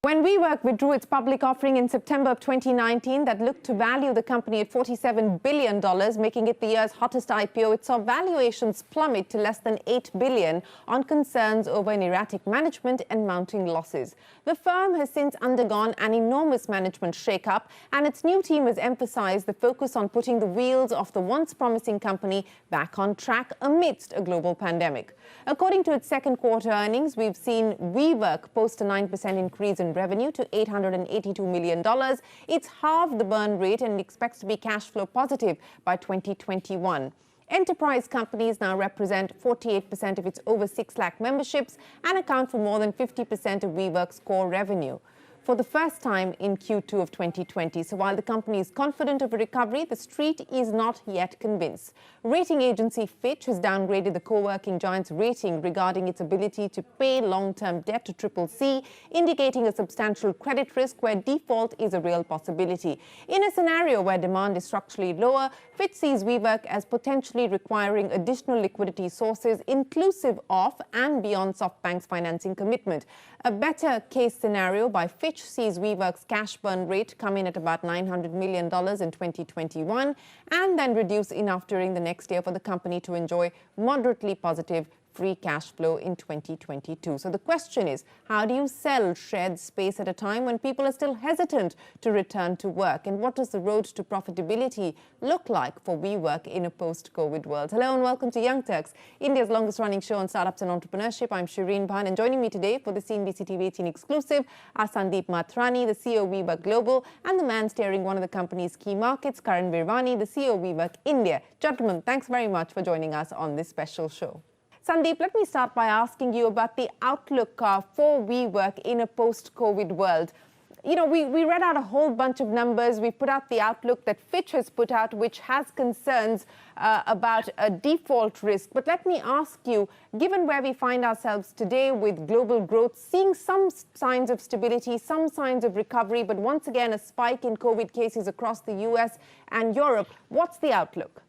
When WeWork withdrew its public offering in September of 2019 that looked to value the company at $47 billion, making it the year's hottest IPO, it saw valuations plummet to less than $8 billion on concerns over an erratic management and mounting losses. The firm has since undergone an enormous management shakeup, and its new team has emphasized the focus on putting the wheels of the once promising company back on track amidst a global pandemic. According to its second quarter earnings, we've seen WeWork post a 9% increase in revenue to $882 million. It's halved the burn rate and expects to be cash flow positive by 2021. Enterprise companies now represent 48% of its over 6 lakh memberships and account for more than 50% of WeWork's core revenue for the first time in Q2 of 2020. So while the company is confident of a recovery, the street is not yet convinced. Rating agency Fitch has downgraded the co-working giant's rating regarding its ability to pay long-term debt to CCC, indicating a substantial credit risk where default is a real possibility. In a scenario where demand is structurally lower, Fitch sees WeWork as potentially requiring additional liquidity sources inclusive of and beyond SoftBank's financing commitment. A better case scenario by Fitch sees WeWork's cash burn rate come in at about $900 million in 2021 and then reduce enough during the next year for the company to enjoy moderately positive free cash flow in 2022. So the question is, how do you sell shared space at a time when people are still hesitant to return to work? And what does the road to profitability look like for WeWork in a post-COVID world? Hello and welcome to Young Turks, India's longest-running show on startups and entrepreneurship. I'm Shireen Bhan, and joining me today for the CNBC TV 18 exclusive are Sandeep Mathrani, the CEO of WeWork Global, and the man steering one of the company's key markets, Karan Virwani, the CEO of WeWork India. Gentlemen, thanks very much for joining us on this special show. Sandeep, let me start by asking you about the outlook for WeWork in a post-COVID world. You know, we read out a whole bunch of numbers. We put out the outlook that Fitch has put out, which has concerns about a default risk. But let me ask you, given where we find ourselves today with global growth, seeing some signs of stability, some signs of recovery, but once again a spike in COVID cases across the US and Europe, what's the outlook?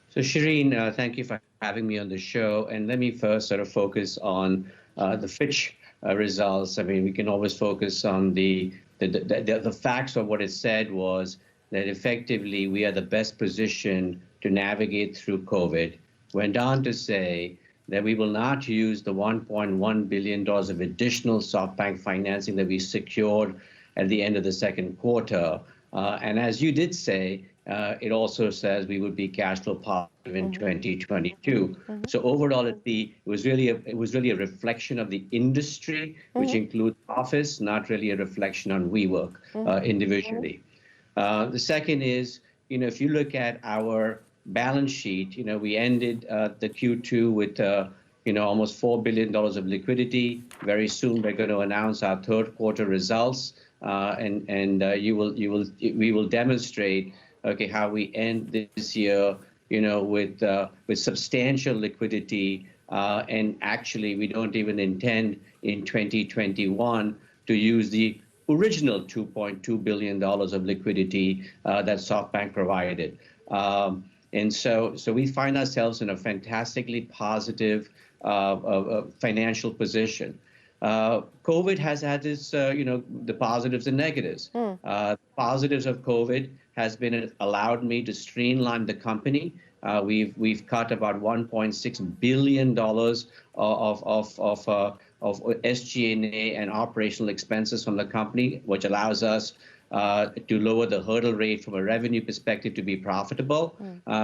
So Shireen, thank you for having me on the show. And let me first sort of focus on the Fitch results. I mean, we can always focus on the facts of what it said was that effectively we are the best positioned to navigate through COVID. Went on to say that we will not use the $1.1 billion of additional SoftBank financing that we secured at the end of the second quarter. And as you did say, it also says we would be cash flow positive in 2022. So overall, it was really a reflection of the industry, which includes office, not really a reflection on WeWork individually. The second is, you know, if you look at our balance sheet, you know, we ended the Q2 with almost $4 billion of liquidity. Very soon, we're going to announce our third quarter results, and we will demonstrate how we end this year, you know, with substantial liquidity, and actually we don't even intend in 2021 to use the original $2.2 billion of liquidity that SoftBank provided. And so we find ourselves in a fantastically positive financial position. COVID has had its, the positives and negatives. Positives of COVID has been it allowed me to streamline the company. We've cut about $1.6 billion of SG&A and operational expenses from the company, which allows us to lower the hurdle rate from a revenue perspective to be profitable.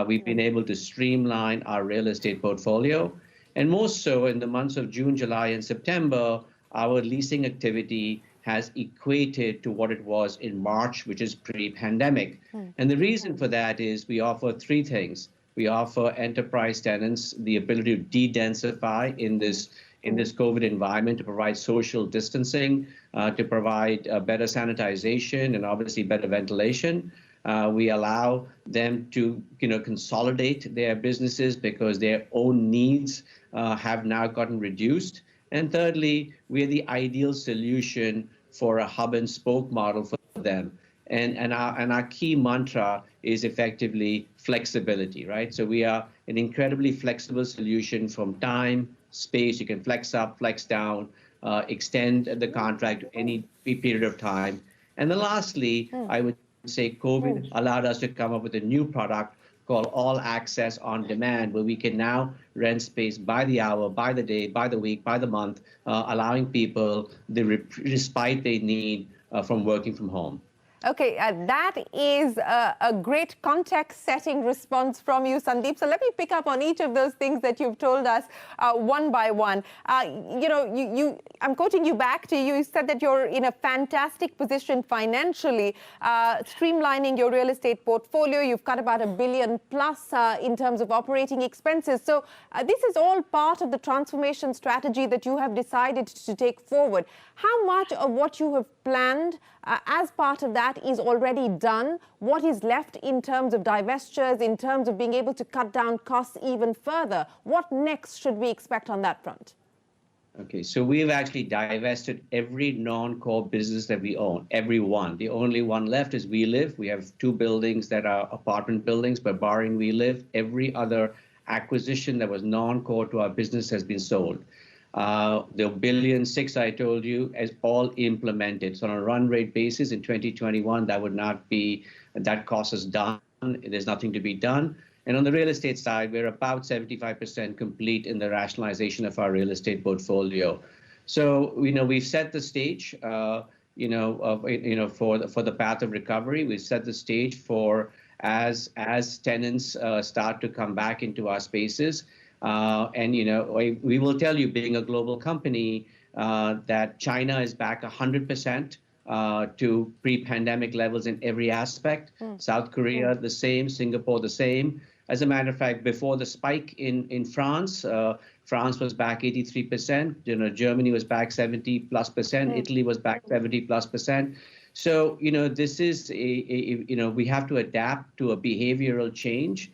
We've been able to streamline our real estate portfolio. And most so in the months of June, July, and September, our leasing activity has equated to what it was in March, which is pre-pandemic. And the reason for that is we offer three things. We offer enterprise tenants the ability to de-densify in this COVID environment, to provide social distancing, to provide better sanitization and obviously better ventilation. We allow them to consolidate their businesses because their own needs have now gotten reduced. And thirdly, we're the ideal solution for a hub and spoke model for them. And our key mantra is effectively flexibility, right? So we are an incredibly flexible solution from time, space. You can flex up, flex down. extend the contract to any period of time. And then lastly, I would say COVID allowed us to come up with a new product called All Access on Demand, where we can now rent space by the hour, by the day, by the week, by the month, allowing people the respite they need from working from home. Okay, that is a great context-setting response from you, Sandeep. So let me pick up on each of those things that you've told us one by one. I'm quoting you back to you. You said that you're in a fantastic position financially, streamlining your real estate portfolio. You've cut about $1 billion plus in terms of operating expenses. So this is all part of the transformation strategy that you have decided to take forward. How much of what you have planned as part of that is already done? What is left in terms of divestitures, in terms of being able to cut down costs even further? What next should we expect on that front? Okay, so we've actually divested every non-core business that we own, every one. The only one left is WeLive. We have 2 buildings that are apartment buildings, but barring WeLive, every other acquisition that was non-core to our business has been sold. The $1.6 billion I told you is all implemented. So on a run rate basis in 2021, that cost is done. There's nothing to be done. And on the real estate side, we're about 75% complete in the rationalization of our real estate portfolio. So, we've set the stage, for the path of recovery. We've set the stage for as tenants start to come back into our spaces. And we will tell you, being a global company, that China is back 100% to pre-pandemic levels in every aspect. South Korea, the same. Singapore, the same. As a matter of fact, before the spike in France, France was back 83%. Germany was back 70+%. Italy was back 70+%. So, this is we have to adapt to a behavioral change,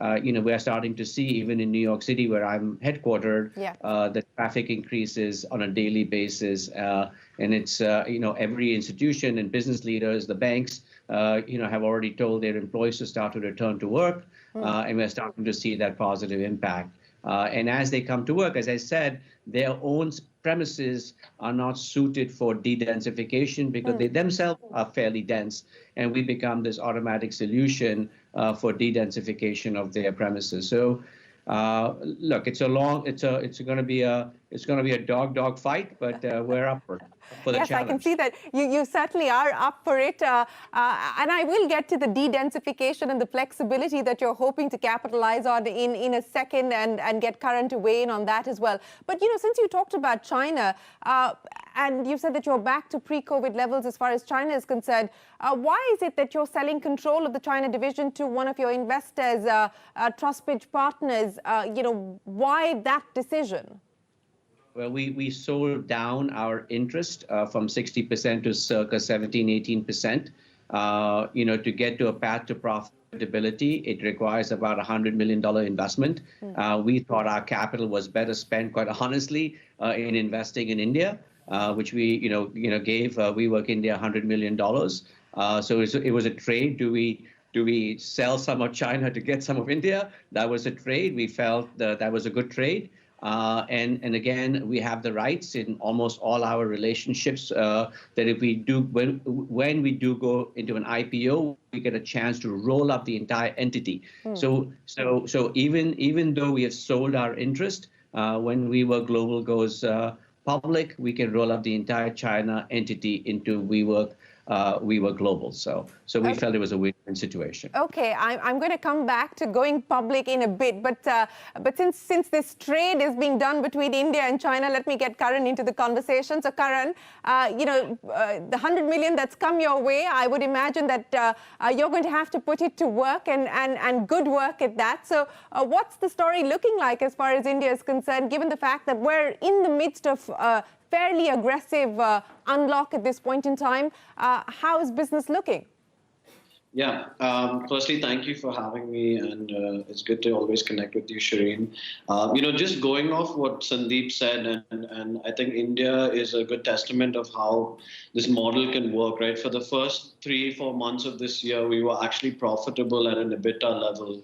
we're starting to see, even in New York City, where I'm headquartered, the traffic increases on a daily basis. And it's, every institution and business leaders, the banks, have already told their employees to start to return to work. And we're starting to see that positive impact. And as they come to work, as I said, their own premises are not suited for de-densification because they themselves are fairly dense, and we become this automatic solution for de-densification of their premises. So, look, it's going to be a dog fight, but we're up for the yes, challenge. I can see that you certainly are up for it. And I will get to the de-densification and the flexibility that you're hoping to capitalize on in a second and get Karan to weigh in on that as well. But, since you talked about China, and you said that you're back to pre-COVID levels as far as China is concerned, why is it that you're selling control of the China division to one of your investors, Trustbridge Partners? Why that decision? Well, we sold down our interest from 60% to circa 17-18%. To get to a path to profitability, it requires about $100 million investment. We thought our capital was better spent, quite honestly, in investing in India, which we gave WeWork India $100 million. So it was a trade. Do we sell some of China to get some of India? That was a trade. We felt that was a good trade. And again, we have the rights in almost all our relationships that if we do, when we do go into an IPO, we get a chance to roll up the entire entity. So even though we have sold our interest, when WeWork Global goes public, we can roll up the entire China entity into WeWork Global. So we felt it was a win-win situation. Okay, I'm going to come back to going public in a bit, but since this trade is being done between India and China, let me get Karan into the conversation. So Karan, the $100 million that's come your way, I would imagine that you're going to have to put it to work and good work at that. So what's the story looking like as far as India is concerned, given the fact that we're in the midst of fairly aggressive unlock at this point in time? How is business looking? Yeah. Firstly, thank you for having me, and it's good to always connect with you, Shireen. Just going off what Sandeep said, and I think India is a good testament of how this model can work, right? For the first 3-4 months of this year, we were actually profitable at an EBITDA level.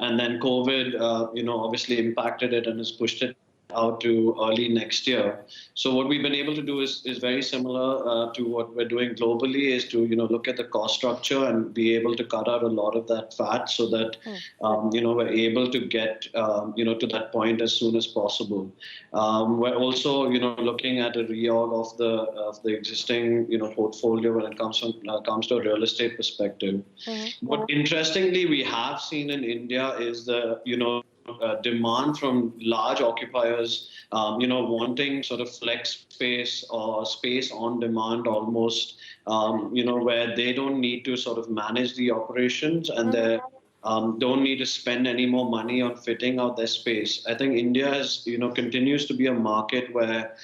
And then COVID, obviously impacted it and has pushed it out to early next year. So what we've been able to do is very similar to what we're doing globally, is to look at the cost structure and be able to cut out a lot of that fat, so that we're able to get to that point as soon as possible. We're also looking at a reorg of the existing portfolio when it comes to a real estate perspective. What interestingly we have seen in India is the demand from large occupiers, wanting sort of flex space or space on demand almost, where they don't need to sort of manage the operations, and they don't need to spend any more money on fitting out their space. I think India is, continues to be a market where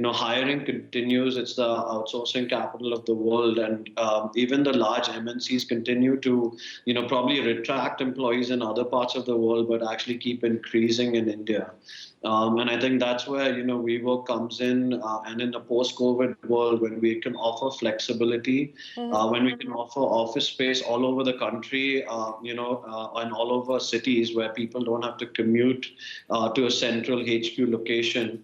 hiring continues. It's the outsourcing capital of the world, and even the large MNCs continue to, probably retract employees in other parts of the world, but actually keep increasing in India. And I think that's where, WeWork comes in, and in the post-COVID world, when we can offer flexibility, when we can offer office space all over the country, and all over cities where people don't have to commute to a central HQ location.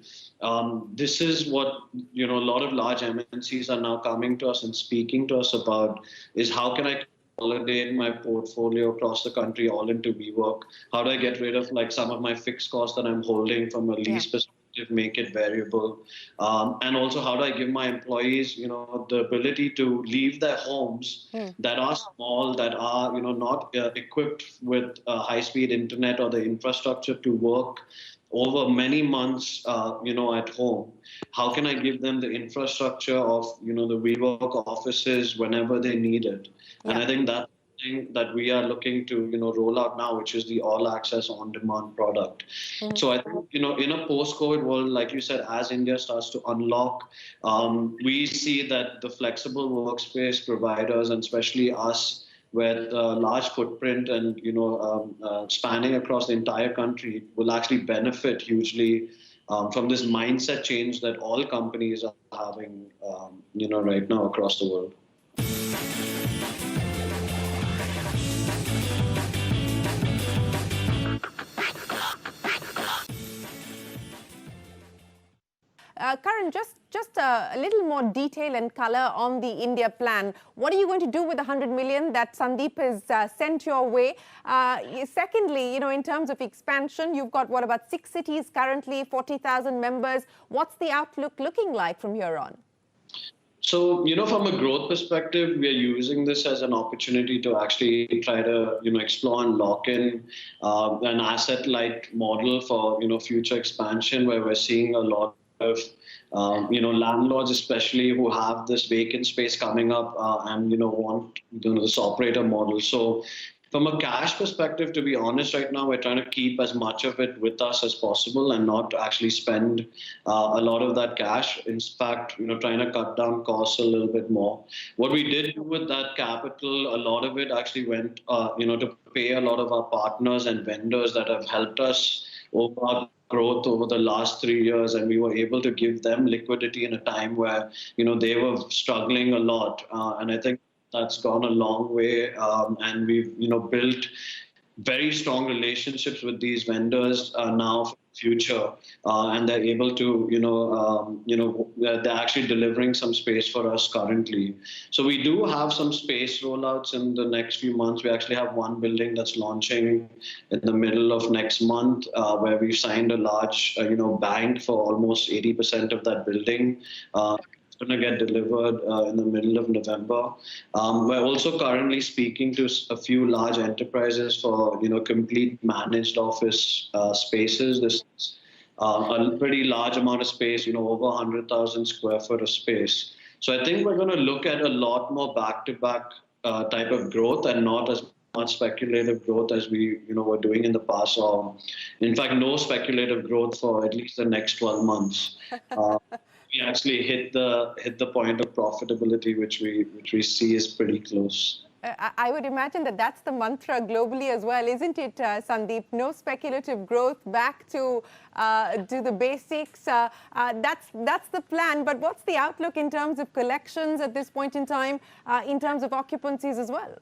This is what a lot of large MNCs are now coming to us and speaking to us about, is how can I consolidate my portfolio across the country all into WeWork? How do I get rid of like some of my fixed costs that I'm holding from a lease perspective, make it variable? And also, how do I give my employees, the ability to leave their homes that are small, that are, not equipped with high-speed internet or the infrastructure to work over many months, at home? How can I give them the infrastructure of, the WeWork offices whenever they need it? And I think that's thing that we are looking to, roll out now, which is the all access on demand product. So I think, in a post-COVID world, like you said, as India starts to unlock, we see that the flexible workspace providers, and especially us, with a large footprint and spanning across the entire country, will actually benefit hugely from this mindset change that all companies are having, right now across the world. Karan, just a little more detail and color on the India plan. What are you going to do with the 100 million that Sandeep has sent your way? Secondly, in terms of expansion, you've got, about 6 cities currently, 40,000 members. What's the outlook looking like from here on? So, from a growth perspective, we are using this as an opportunity to actually try to, explore and lock in an asset-light model for, future expansion, where we're seeing a lot of landlords, especially, who have this vacant space coming up and want this operator model. So from a cash perspective, to be honest, right now we're trying to keep as much of it with us as possible and not actually spend a lot of that cash. In fact, trying to cut down costs a little bit more. What we did do with that capital, a lot of it actually went to pay a lot of our partners and vendors that have helped us over our growth over the last 3 years, and we were able to give them liquidity in a time where they were struggling a lot, and I think that's gone a long way, and we've built very strong relationships with these vendors now for the future, and they're able to they're actually delivering some space for us currently. So we do have some space rollouts in the next few months. We actually have one building that's launching in the middle of next month, where we've signed a large bank for almost 80% of that building. Going to get delivered in the middle of November. We're also currently speaking to a few large enterprises for complete managed office spaces. This is a pretty large amount of space, over 100,000 square foot of space. So I think we're going to look at a lot more back-to-back type of growth, and not as much speculative growth as we were doing in the past, or in fact no speculative growth for at least the next 12 months. We actually hit the point of profitability, which we see is pretty close. I would imagine that that's the mantra globally as well, isn't it, Sandeep? No speculative growth, back to the basics. That's the plan. But what's the outlook in terms of collections at this point in time, in terms of occupancies as well?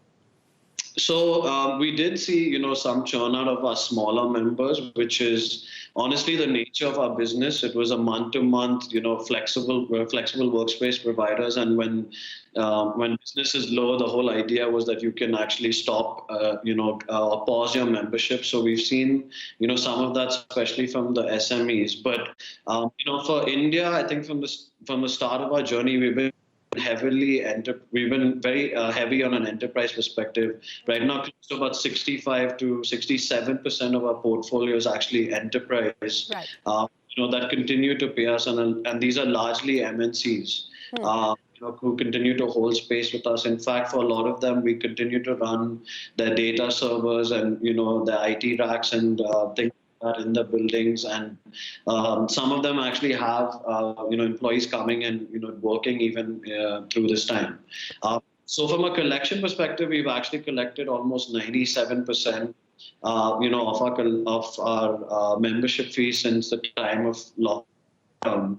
So we did see, some churn out of our smaller members, which is honestly the nature of our business. It was a month-to-month, flexible workspace providers, and when business is low, the whole idea was that you can actually stop, or pause your membership. So we've seen, some of that, especially from the SMEs. But for India, I think from the start of our journey, we've been very heavy on an enterprise perspective. Right now, close to about 65 to 67% of our portfolio is actually enterprise. Right. That continue to pay us, and these are largely MNCs. Who continue to hold space with us. In fact, for a lot of them, we continue to run their data servers and the IT racks and things like that in the buildings, and some of them actually have employees coming and working even through this time. So from a collection perspective, we've actually collected almost 97%. Of our membership fees since the time of lockdown.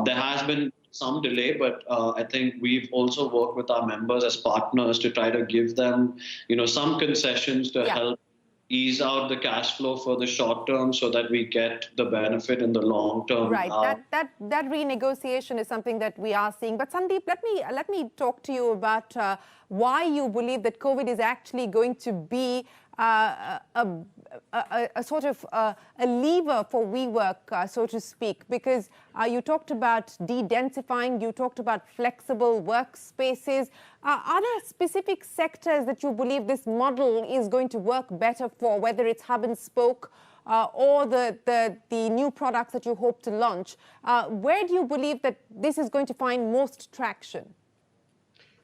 There has been some delay, but I think we've also worked with our members as partners to try to give them, some concessions to help ease out the cash flow for the short term, so that we get the benefit in the long term. Right. That renegotiation is something that we are seeing. But Sandeep, let me talk to you about why you believe that COVID is actually going to be a sort of a lever for WeWork, so to speak, because you talked about de-densifying, you talked about flexible workspaces. Are there specific sectors that you believe this model is going to work better for, whether it's hub and spoke or the new products that you hope to launch? Where do you believe that this is going to find most traction?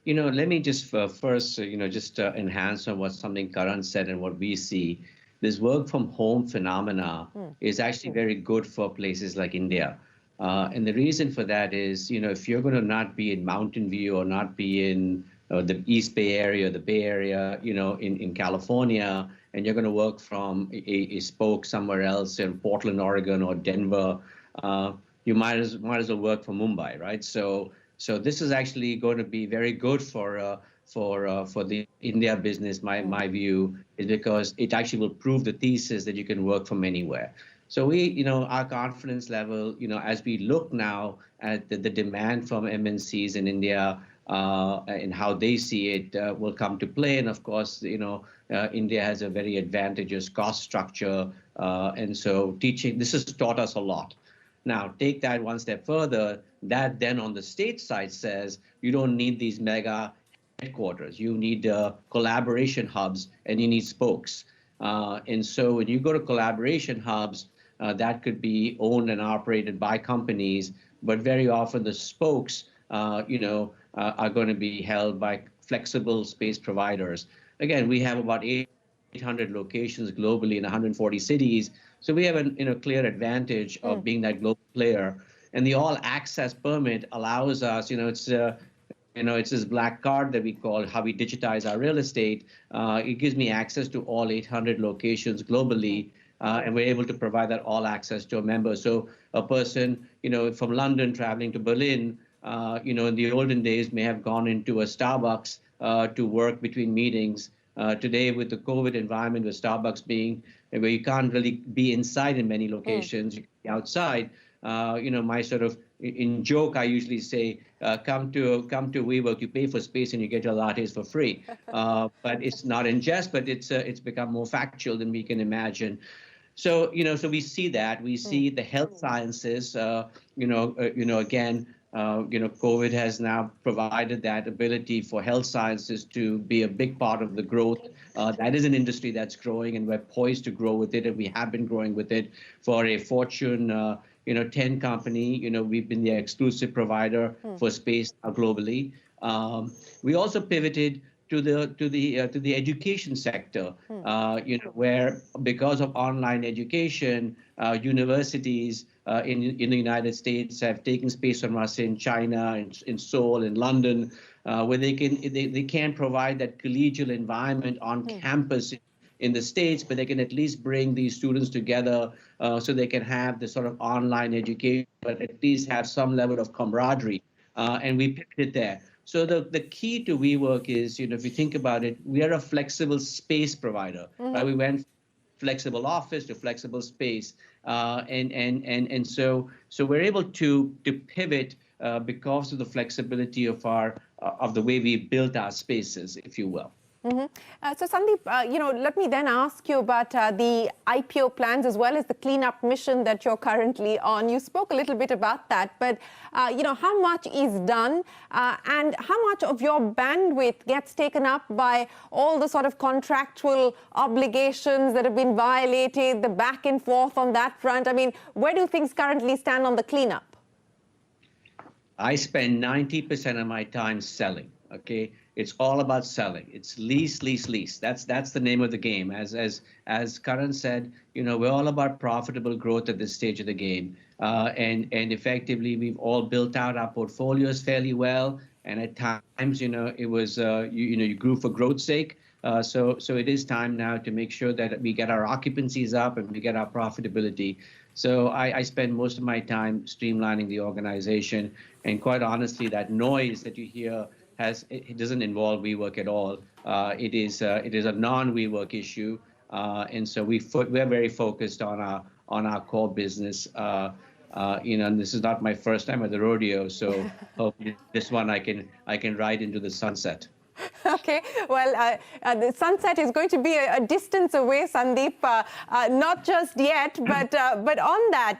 Let me just first, enhance on what something Karan said and what we see. This work from home phenomena is actually very good for places like India. And the reason for that is, if you're going to not be in Mountain View or not be in the East Bay Area, the Bay Area, in California, and you're going to work from a spoke somewhere else in Portland, Oregon, or Denver, you might as well work from Mumbai, right? So this is actually going to be very good for the India business. My view is because it actually will prove the thesis that you can work from anywhere. So our confidence level, as we look now at the demand from MNCs in India and how they see it will come to play. And of course, India has a very advantageous cost structure, and so this has taught us a lot. Now, take that one step further. That then on the state side says you don't need these mega headquarters. You need collaboration hubs and you need spokes. And so when you go to collaboration hubs, that could be owned and operated by companies, but very often the spokes, are going to be held by flexible space providers. Again, we have about 800 locations globally in 140 cities. So we have a clear advantage of being that global player. And the all access permit allows us, it's this black card that we call how we digitize our real estate. It gives me access to all 800 locations globally. And we're able to provide that all access to a member. So a person, from London traveling to Berlin, in the olden days may have gone into a Starbucks to work between meetings. Today, with the COVID environment, with Starbucks being where you can't really be inside in many locations, you can be outside. My sort of in joke, I usually say, come to WeWork, you pay for space and you get your lattes for free. But it's not in jest, but it's become more factual than we can imagine. So so we see that. We see the health sciences. Again. COVID has now provided that ability for health sciences to be a big part of the growth. That is an industry that's growing, and we're poised to grow with it, and we have been growing with it. For a Fortune 10 company, we've been the exclusive provider for space globally. We also pivoted to the education sector, where because of online education, universities in the United States have taken space from us in China, in Seoul, in London, where they can't provide that collegial environment on campus in the States, but they can at least bring these students together so they can have the sort of online education, but at least have some level of camaraderie. And we pivoted there. So the key to WeWork is, if you think about it, we are a flexible space provider. Right? We went flexible office to flexible space, and so we're able to pivot because of the flexibility of the way we built our spaces, if you will. So Sandeep, let me then ask you about the IPO plans as well as the cleanup mission that you're currently on. You spoke a little bit about that, but how much is done and how much of your bandwidth gets taken up by all the sort of contractual obligations that have been violated, the back and forth on that front? I mean, where do things currently stand on the cleanup? I spend 90% of my time selling. Okay, it's all about selling. It's lease, lease, lease. That's the name of the game. As Karan said, we're all about profitable growth at this stage of the game, and effectively we've all built out our portfolios fairly well. And at times, it was you grew for growth's sake. So it is time now to make sure that we get our occupancies up and we get our profitability. So I spend most of my time streamlining the organization, and quite honestly, that noise that you hear it doesn't involve WeWork at all. It is a non-WeWork issue, and so we're very focused on our core business. And this is not my first time at the rodeo, so hopefully this one I can ride into the sunset. Okay, well, the sunset is going to be a distance away, Sandeep. Not just yet, but on that,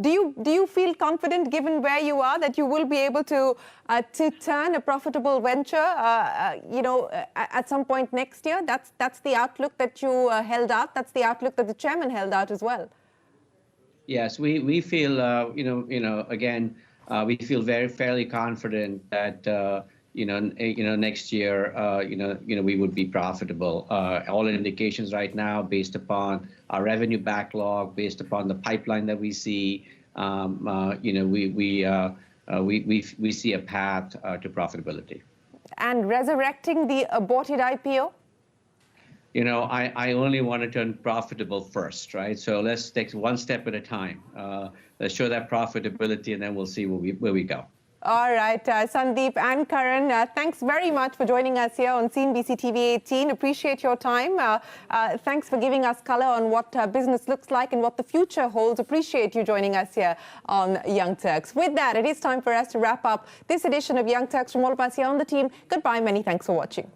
do you feel confident, given where you are, that you will be able to turn a profitable venture, at some point next year? That's the outlook that you held out. That's the outlook that the chairman held out as well. Yes, we feel, again, we feel fairly confident that. Next year, we would be profitable. All indications right now, based upon our revenue backlog, based upon the pipeline that we see, we see a path to profitability. And resurrecting the aborted IPO? I only want to turn profitable first, right? So let's take one step at a time. Let's show that profitability, and then we'll see where we go. All right, Sandeep and Karan, thanks very much for joining us here on CNBC TV 18. Appreciate your time. Thanks for giving us color on what business looks like and what the future holds. Appreciate you joining us here on Young Turks. With that, it is time for us to wrap up this edition of Young Turks. From all of us here on the team, goodbye. Many thanks for watching.